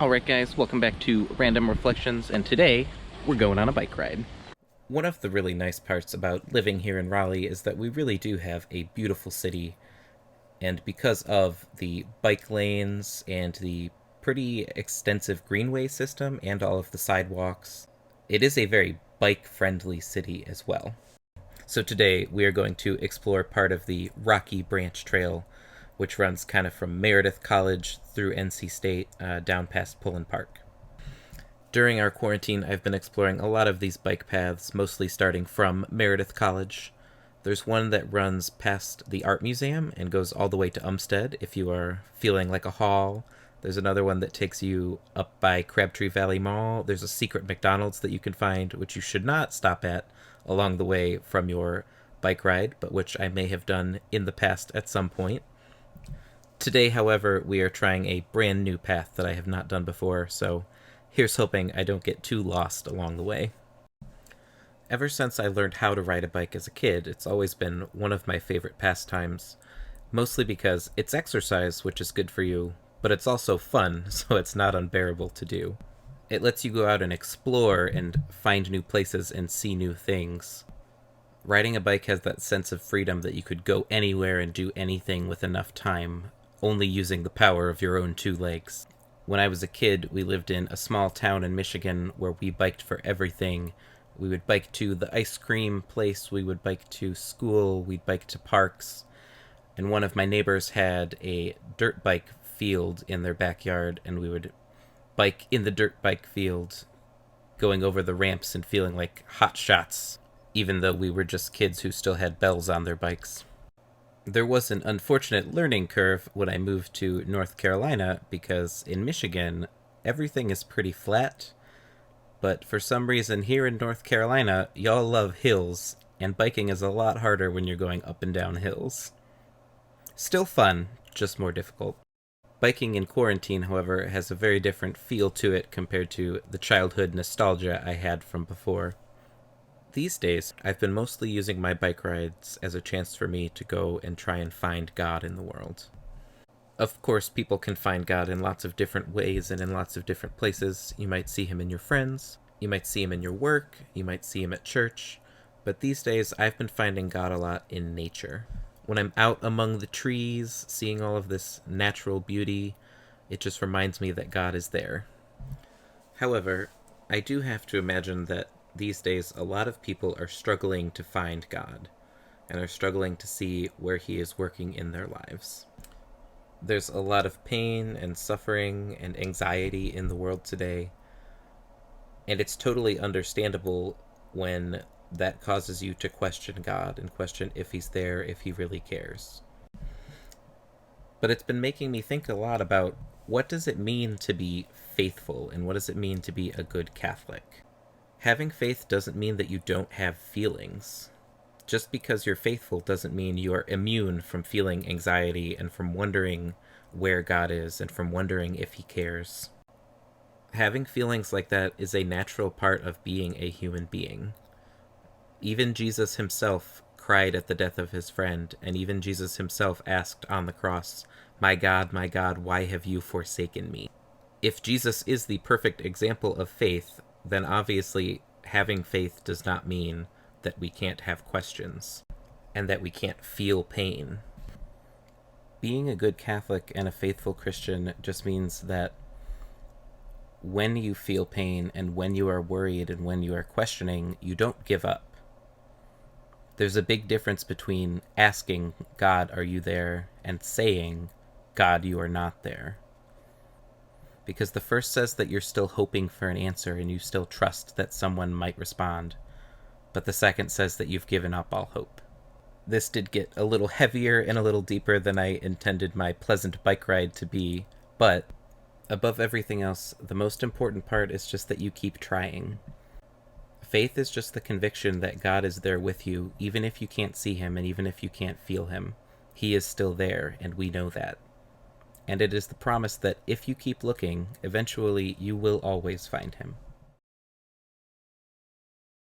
Alright guys, welcome back to Random Reflections, and today we're going on a bike ride. One of the really nice parts about living here in Raleigh is that we really do have a beautiful city, and because of the bike lanes and the pretty extensive greenway system and all of the sidewalks, it is a very bike-friendly city as well. So today we are going to explore part of the Rocky Branch Trail, which runs kind of from Meredith College through NC State down past Pullen Park. During our quarantine, I've been exploring a lot of these bike paths, mostly starting from Meredith College. There's one that runs past the Art Museum and goes all the way to Umstead if you are feeling like a haul. There's another one that takes you up by Crabtree Valley Mall. There's a secret McDonald's that you can find, which you should not stop at along the way from your bike ride, but which I may have done in the past at some point. Today, however, we are trying a brand new path that I have not done before, so here's hoping I don't get too lost along the way. Ever since I learned how to ride a bike as a kid, it's always been one of my favorite pastimes, mostly because it's exercise, which is good for you, but it's also fun, so it's not unbearable to do. It lets you go out and explore and find new places and see new things. Riding a bike has that sense of freedom that you could go anywhere and do anything with enough time, only using the power of your own two legs. When I was a kid, we lived in a small town in Michigan where we biked for everything. We would bike to the ice cream place, we would bike to school, we'd bike to parks. And one of my neighbors had a dirt bike field in their backyard, and we would bike in the dirt bike field, going over the ramps and feeling like hot shots, even though we were just kids who still had bells on their bikes. There was an unfortunate learning curve when I moved to North Carolina, because in Michigan, everything is pretty flat, but for some reason here in North Carolina, y'all love hills, and biking is a lot harder when you're going up and down hills. Still fun, just more difficult. Biking in quarantine, however, has a very different feel to it compared to the childhood nostalgia I had from before. These days, I've been mostly using my bike rides as a chance for me to go and try and find God in the world. Of course, people can find God in lots of different ways and in lots of different places. You might see him in your friends, you might see him in your work, you might see him at church, but these days I've been finding God a lot in nature. When I'm out among the trees, seeing all of this natural beauty, it just reminds me that God is there. However, I do have to imagine that these days a lot of people are struggling to find God and are struggling to see where he is working in their lives. There's a lot of pain and suffering and anxiety in the world today, and it's totally understandable when that causes you to question God and question if he's there, if he really cares. But it's been making me think a lot about what does it mean to be faithful and what does it mean to be a good Catholic? Having faith doesn't mean that you don't have feelings. Just because you're faithful doesn't mean you are immune from feeling anxiety and from wondering where God is and from wondering if he cares. Having feelings like that is a natural part of being a human being. Even Jesus himself cried at the death of his friend, and even Jesus himself asked on the cross, my God, why have you forsaken me?" If Jesus is the perfect example of faith, then obviously having faith does not mean that we can't have questions and that we can't feel pain. Being a good Catholic and a faithful Christian just means that when you feel pain and when you are worried and when you are questioning, you don't give up. There's a big difference between asking, God, are you there, and saying, God, you are not there. Because the first says that you're still hoping for an answer and you still trust that someone might respond, but the second says that you've given up all hope. This did get a little heavier and a little deeper than I intended my pleasant bike ride to be, but above everything else, the most important part is just that you keep trying. Faith is just the conviction that God is there with you, even if you can't see him and even if you can't feel him. He is still there, and we know that. And it is the promise that if you keep looking, eventually you will always find him.